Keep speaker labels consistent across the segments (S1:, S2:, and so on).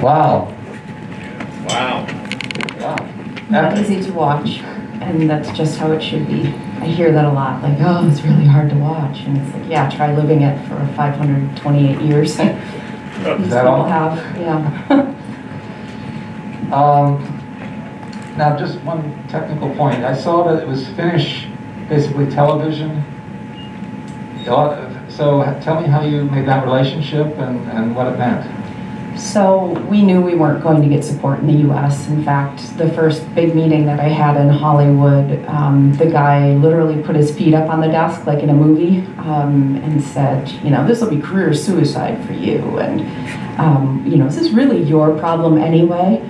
S1: Wow.
S2: Wow.
S1: Wow.
S3: Not easy to watch, and that's just how it should be. I hear that a lot, like, oh, it's really hard to watch. And it's like, yeah, try living it for 528 years. These people have, yeah.
S1: Now, just one technical point. I saw that it was Finnish, basically television. So tell me how you made that relationship and what it meant.
S3: So we knew we weren't going to get support in the U.S. In fact, the first big meeting that I had in Hollywood, the guy literally put his feet up on the desk like in a movie and said, you know, this will be career suicide for you. And, you know, is this really your problem anyway?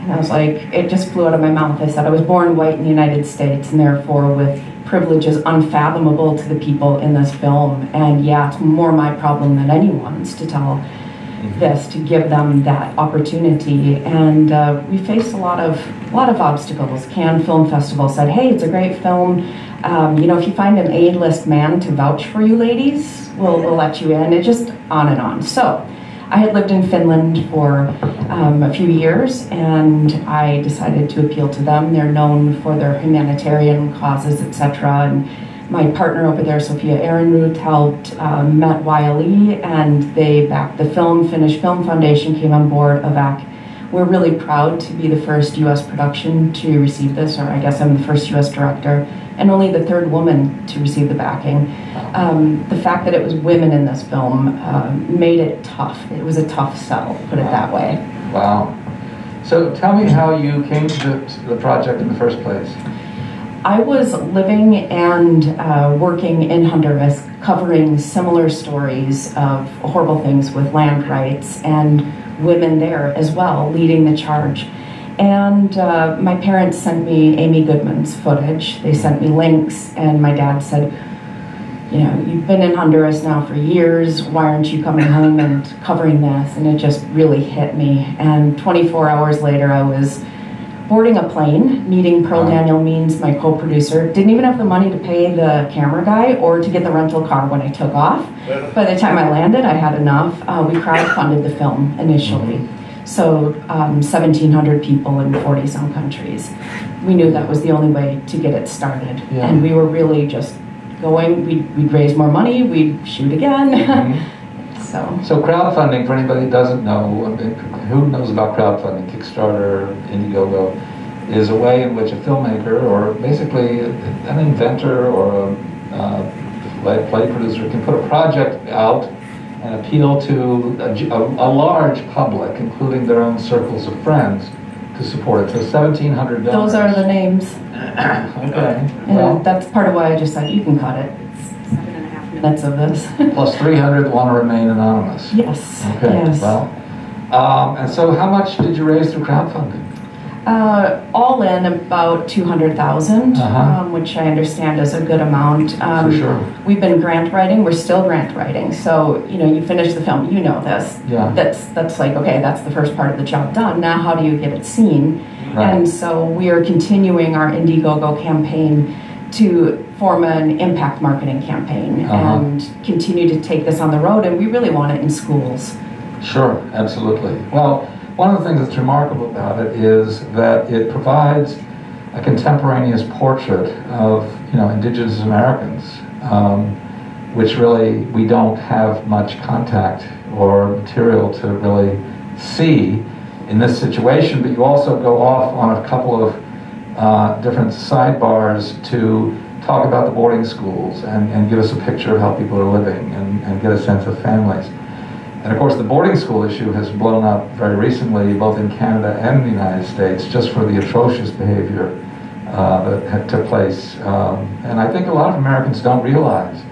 S3: And I was like, it just flew out of my mouth. I said, I was born white in the United States and therefore with privileges unfathomable to the people in this film. And yeah, it's more my problem than anyone's to tell this, to give them that opportunity. And we faced a lot of obstacles. Cannes Film Festival said, hey, it's a great film. You know, if you find an A-list man to vouch for you ladies, we'll let you in. It just on and on. So I had lived in Finland for a few years, and I decided to appeal to them. They're known for their humanitarian causes, etc. And my partner over there, Sophia Ehrenruth, helped met Wiley, and they backed the film. Finnish Film Foundation came on board, AVAC. We're really proud to be the first U.S. production to receive this, or I guess I'm the first U.S. director, and only the third woman to receive the backing. The fact that it was women in this film made it tough. It was a tough sell, put it that way.
S1: Wow. So tell me how you came to the project in the first place.
S3: I was living and working in Honduras, covering similar stories of horrible things with land rights and women there as well, leading the charge. And my parents sent me Amy Goodman's footage. They sent me links, and my dad said, you know, you've been in Honduras now for years, why aren't you coming home and covering this? And it just really hit me. And 24 hours later, I was boarding a plane, meeting Pearl Daniel Means, my co-producer. Didn't even have the money to pay the camera guy or to get the rental car when I took off. By the time I landed, I had enough. We crowdfunded the film initially. So 1,700 people in 40-some countries. We knew that was the only way to get it started. Yeah. And we were really just going, we'd raise more money, we'd shoot again. So
S1: crowdfunding, for anybody who doesn't know, who knows about crowdfunding, Kickstarter, Indiegogo, is a way in which a filmmaker, or basically an inventor or a play producer, can put a project out and appeal to a large public, including their own circles of friends, to support it. So 1,700 donors.
S3: Those are the names.
S1: Okay.
S3: Well, that's part of why I just said, you can cut it. It's 7.5 minutes of this.
S1: Plus 300 want to remain anonymous.
S3: Yes.
S1: Okay.
S3: Yes.
S1: Well, and so how much did you raise through crowdfunding?
S3: All in about 200,000, which I understand is a good amount.
S1: For sure.
S3: We've been grant writing. We're still grant writing. So you know, you finish the film. You know this.
S1: Yeah.
S3: That's like, okay, that's the first part of the job done. Now, how do you get it seen?
S1: Right.
S3: And so we are continuing our Indiegogo campaign to form an impact marketing campaign and continue to take this on the road. And we really want it in schools.
S1: Sure, absolutely. Well, one of the things that's remarkable about it is that it provides a contemporaneous portrait of, you know, Indigenous Americans, which really we don't have much contact or material to really see in this situation. But you also go off on a couple of different sidebars to talk about the boarding schools and give us a picture of how people are living and get a sense of families. And of course, the boarding school issue has blown up very recently, both in Canada and the United States, just for the atrocious behavior that took place. And I think a lot of Americans don't realize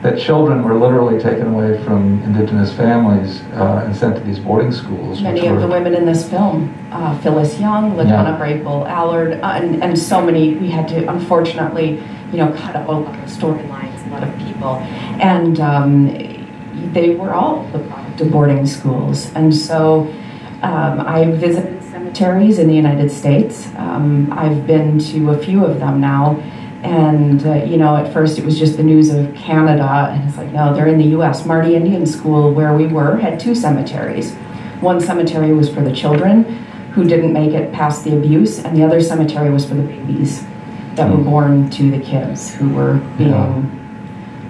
S1: that children were literally taken away from Indigenous families and sent to these boarding schools.
S3: Many of the women in this film, Phyllis Young, LaDonna Brapel, Allard, and so many, we had to, unfortunately, you know, cut out a lot of storylines, a lot of people. And they were all the product of boarding schools. And so I visited cemeteries in the United States. I've been to a few of them now. And, you know, at first it was just the news of Canada. And it's like, no, they're in the U.S. Marty Indian School, where we were, had 2 cemeteries. One cemetery was for the children who didn't make it past the abuse, and the other cemetery was for the babies that were born to the kids who were being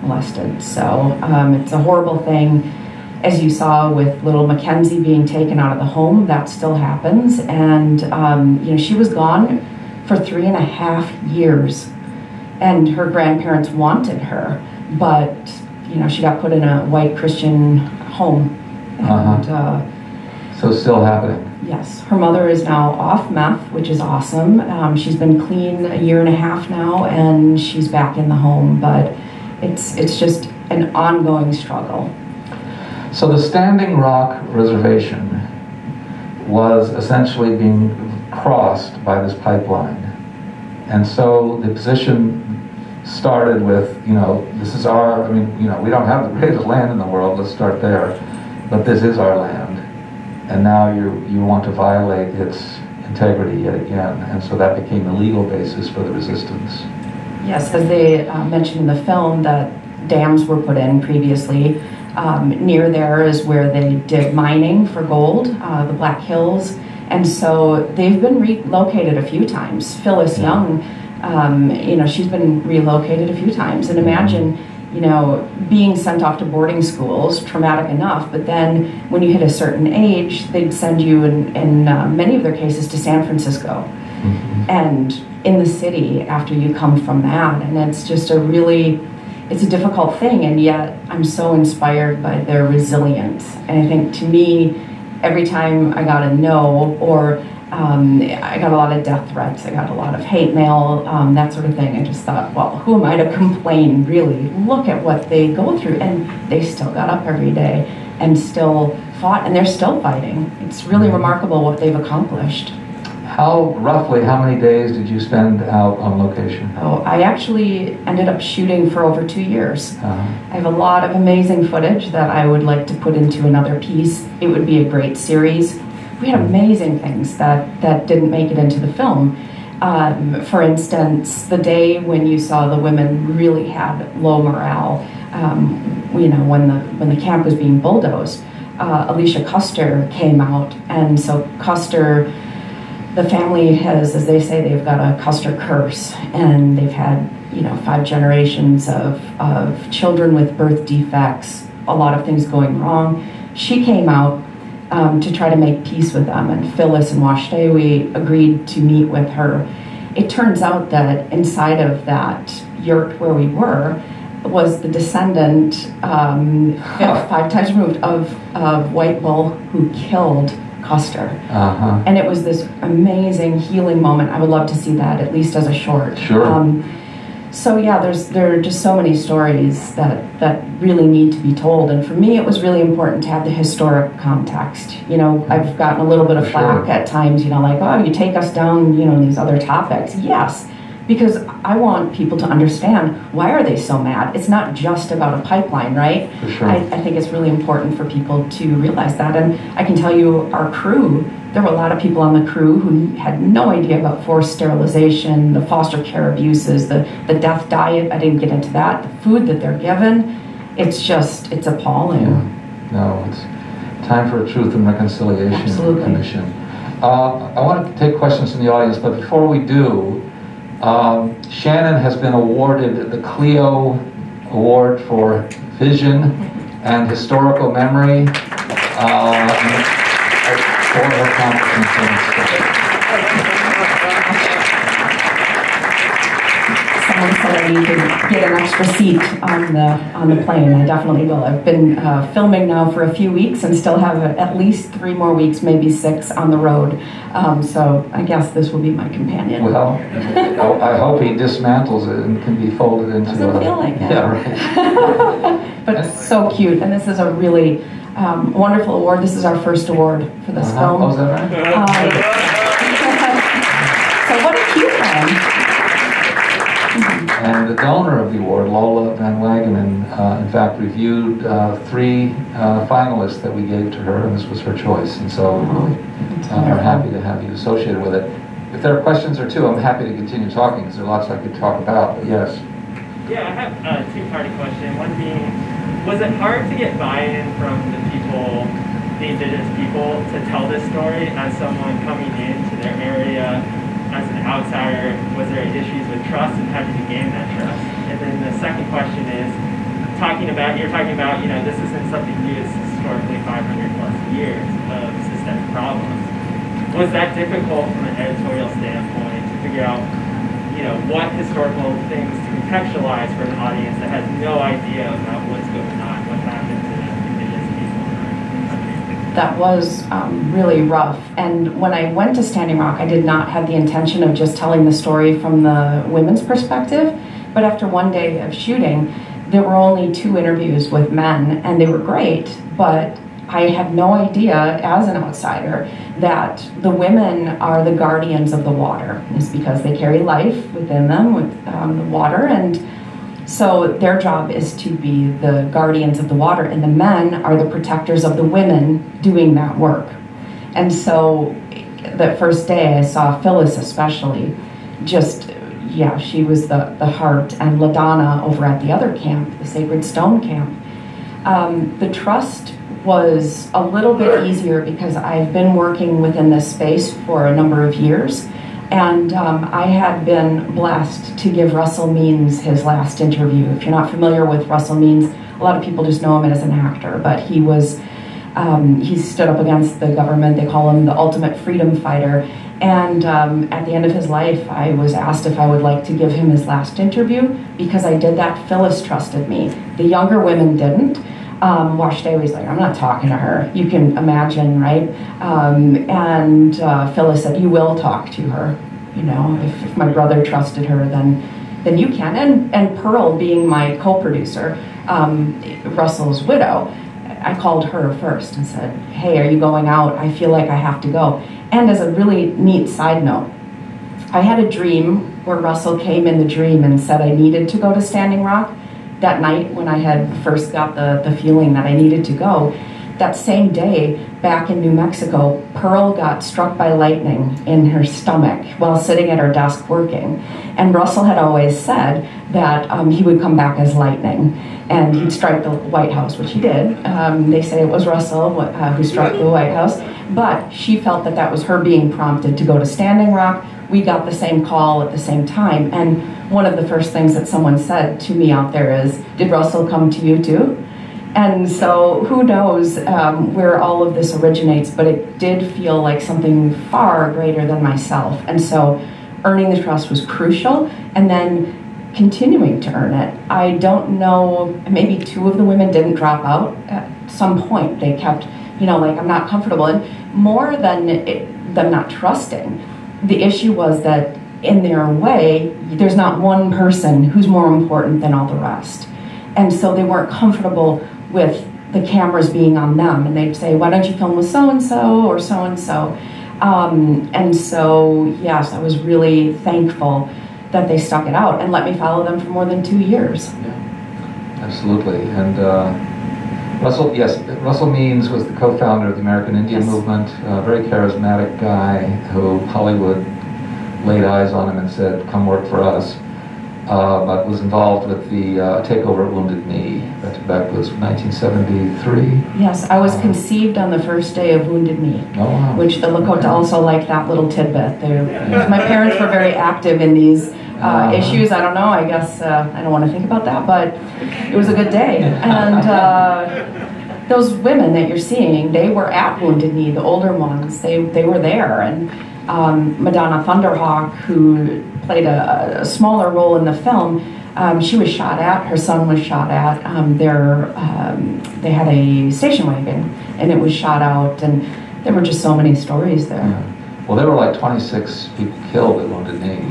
S3: molested. So it's a horrible thing. As you saw with little Mackenzie being taken out of the home, that still happens. And you know, she was gone for 3.5 years, and her grandparents wanted her, but you know, she got put in a white Christian home. And,
S1: so still happening.
S3: yes, her mother is now off meth, which is awesome. She's been clean 1.5 years now, and she's back in the home, but it's just an ongoing struggle.
S1: So the Standing Rock Reservation was essentially being crossed by this pipeline. And so the position started with, you know, this is our, I mean, you know, we don't have the greatest land in the world, let's start there, but this is our land. And now you want to violate its integrity yet again. And so that became the legal basis for the resistance.
S3: Yes, as they mentioned in the film, that dams were put in previously. Near there is where they did mining for gold, the Black Hills. And so they've been relocated a few times. Phyllis Young, you know, she's been relocated a few times. And imagine, you know, being sent off to boarding schools, traumatic enough, but then when you hit a certain age, they'd send you, in many of their cases, to San Francisco. And in the city after you come from that. And it's just it's a difficult thing, and yet I'm so inspired by their resilience. And I think, to me, every time I got a no, or I got a lot of death threats, I got a lot of hate mail, that sort of thing, I just thought, well, who am I to complain, really? Look at what they go through, and they still got up every day and still fought, and they're still fighting. It's really remarkable what they've accomplished.
S1: Roughly how many days did you spend out on location?
S3: Oh, I actually ended up shooting for over 2 years. I have a lot of amazing footage that I would like to put into another piece. It would be a great series. We had amazing things that didn't make it into the film. For instance, the day when you saw the women really had low morale, you know, when the camp was being bulldozed, Alicia Custer came out, and so Custer, the family has, as they say, they've got a Custer curse, and they've had, you know, 5 generations of children with birth defects, a lot of things going wrong. She came out to try to make peace with them, and Phyllis and Washtawi agreed to meet with her. It turns out that inside of that yurt where we were was the descendant, 5 times removed, of White Bull who killed Custer. And it was this amazing healing moment. I would love to see that, at least as a short.
S1: Sure.
S3: So yeah, there are just so many stories that really need to be told. And for me, it was really important to have the historic context. You know, I've gotten a little bit of flack at times, you know, like, oh, you take us down, you know, these other topics. Yes, because I want people to understand, why are they so mad? It's not just about a pipeline, right?
S1: For sure.
S3: I think it's really important for people to realize that. And I can tell you, our crew, there were a lot of people on the crew who had no idea about forced sterilization, the foster care abuses, the death diet. I didn't get into that. The food that they're given, it's appalling.
S1: Yeah. No, it's time for a Truth and Reconciliation Commission. I want to take questions from the audience, but before we do, Shannon has been awarded the Clio Award for Vision and Historical Memory for her accomplishments in this study.
S3: Someone said I need to get an extra seat on the plane. I definitely will. I've been filming now for a few weeks and still have at least 3 more weeks, maybe 6, on the road. So I guess this will be my companion.
S1: Well, I hope he dismantles it and can be folded into
S3: Doesn't feel like it.
S1: Yeah, right.
S3: But it's so cute, and this is a really wonderful award. This is our first award for this film.
S1: Oh, is that right?
S3: So what a cute one.
S1: And the donor of the award, Lola Van Wagenen, in fact reviewed 3 finalists that we gave to her, and this was her choice. And so we really are happy to have you associated with it. If there are questions or 2, I'm happy to continue talking, because there are lots I could talk about, but yes.
S4: Yeah, I have a 2-part question. One being, was it hard to get buy-in from the people the indigenous people to tell this story as someone coming into their area as an outsider? Was there issues with trust, and how did you gain that trust? And then the second question is, you're talking about, this isn't something new, it's historically 500 plus years of systemic problems. Was that difficult from an editorial standpoint to figure out, what historical things to contextualize for an audience that has no idea about what's going on, what happened to indigenous people in our country?
S3: That was really rough. And when I went to Standing Rock, I did not have the intention of just telling the story from the women's perspective. But after one day of shooting, there were only 2 interviews with men, and they were great, but I had no idea as an outsider that the women are the guardians of the water. It's because they carry life within them with the water, and so their job is to be the guardians of the water, and the men are the protectors of the women doing that work. And so that first day I saw Phyllis especially, yeah, she was the heart, and LaDonna over at the other camp, the Sacred Stone camp. The trust was a little bit easier because I've been working within this space for a number of years, and I had been blessed to give Russell Means his last interview. If you're not familiar with Russell Means, a lot of people just know him as an actor, but he stood up against the government. They call him the ultimate freedom fighter. And at the end of his life, I was asked if I would like to give him his last interview. Because I did that, Phyllis trusted me. The younger women didn't. Washday was like, I'm not talking to her. You can imagine, right? And Phyllis said, you will talk to her. If my brother trusted her, then you can. And Pearl, being my co-producer, Russell's widow, I called her first and said, hey, are you going out? I feel like I have to go. And as a really neat side note, I had a dream where Russell came in the dream and said I needed to go to Standing Rock. That night when I had first got the feeling that I needed to go, that same day back in New Mexico, Pearl got struck by lightning in her stomach while sitting at her desk working. And Russell had always said that he would come back as lightning and he'd strike the White House, which he did. They say it was Russell who struck the White House, but she felt that that was her being prompted to go to Standing Rock. We got the same call at the same time, and one of the first things that someone said to me out there is, did Russell come to you too? And so who knows where all of this originates, but it did feel like something far greater than myself. And so earning the trust was crucial, and then continuing to earn it. I don't know, maybe 2 of the women didn't drop out. At some point they kept, like, I'm not comfortable. And more than them not trusting, the issue was that in their way, there's not one person who's more important than all the rest. And so they weren't comfortable with the cameras being on them. And they'd say, why don't you film with so-and-so or so-and-so? And so, yes, I was really thankful that they stuck it out and let me follow them for more than 2 years.
S1: Yeah, absolutely. And Russell Means was the co-founder of the American Indian Movement, a very charismatic guy who Hollywood laid eyes on him and said, come work for us, but was involved with the takeover at Wounded Knee. That was 1973.
S3: Yes, I was conceived on the first day of Wounded Knee,
S1: wow.
S3: Which the Lakota also liked that little tidbit. My parents were very active in these issues. I don't know, I guess, I don't want to think about that, but it was a good day. And those women that you're seeing, they were at Wounded Knee, the older ones, they were there. And Madonna Thunderhawk, who played a smaller role in the film, she was shot at, her son was shot at, they had a station wagon and it was shot out, and there were just so many stories there.
S1: Yeah. Well, there were like 26 people killed at Wounded Knee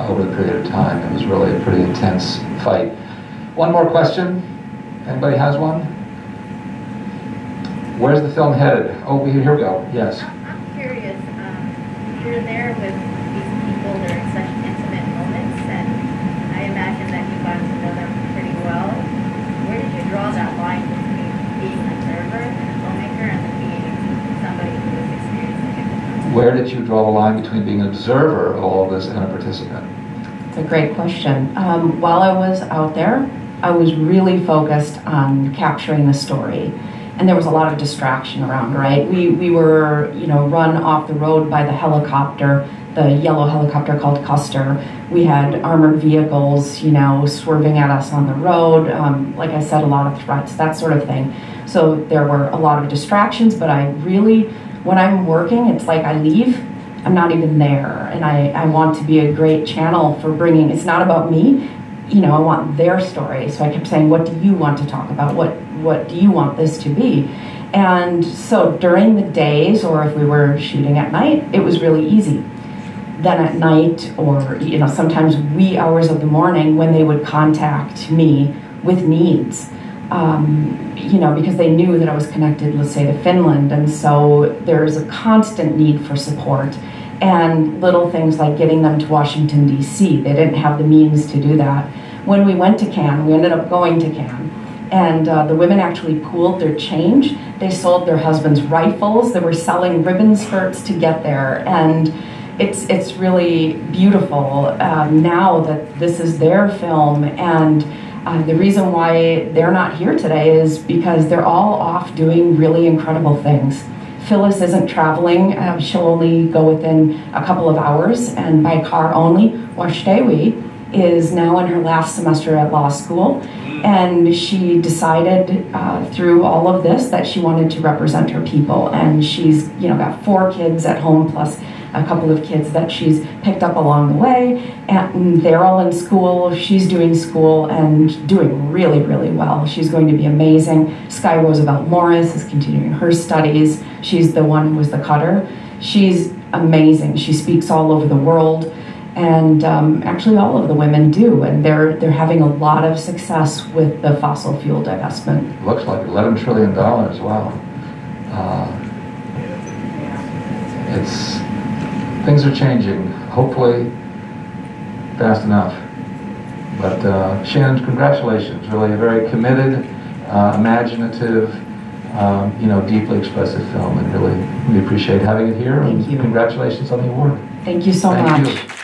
S1: over the period of time. It was really a pretty intense fight. One more question. Anybody has one? Where's the film headed? Oh, here we go. Yes.
S5: I'm curious. You're there with these people during such intimate moments, and I imagine that you got to know them pretty well. Where did you draw that line between being an observer and a filmmaker and then being somebody who was experiencing it?
S1: Where did you draw the line between being an observer of all of this and a participant?
S3: It's a great question. While I was out there, I was really focused on capturing the story. and there was a lot of distraction around, right? We were, you know, run off the road by the helicopter, the yellow helicopter called Custer. We had armored vehicles, you know, swerving at us on the road. Like I said, a lot of threats, that sort of thing. So there were a lot of distractions, but I really, when I'm working, it's like I leave, I'm not even there. And I want to be a great channel for bringing, it's not about me, you know, I want their story. So I kept saying, what do you want to talk about? What do you want this to be? And so during the days, or if we were shooting at night, it was really easy. Then at night, or, you know, sometimes wee hours of the morning, when they would contact me with needs, you know, because they knew that I was connected, let's say, to Finland, and so there's a constant need for support. And little things like getting them to Washington, D.C. They didn't have the means to do that. When we went to Cannes, we ended up going to Cannes, and the women actually pooled their change. They sold their husbands' rifles. They were selling ribbon skirts to get there, and it's really beautiful now that this is their film. And the reason why they're not here today is because they're all off doing really incredible things. Phyllis isn't traveling. She'll only go within a couple of hours, and by car only. Washtewi is now in her last semester at law school, and she decided through all of this that she wanted to represent her people, and she's, you know, got 4 kids at home plus a couple of kids that she's picked up along the way, and they're all in school. She's doing school and doing really, really well. She's going to be amazing. Sky Roosevelt Morris is continuing her studies. She's the one who was the cutter. She's amazing. She speaks all over the world, and actually all of the women do, and they're having a lot of success with the fossil fuel divestment.
S1: Looks like $11 trillion, wow. Things are changing, hopefully fast enough. But Shannon, congratulations, really a very committed, imaginative, you know, deeply expressive film, and really we appreciate having it here.
S3: Thank you.
S1: Congratulations on the award.
S3: Thank you so much.
S1: Thank you.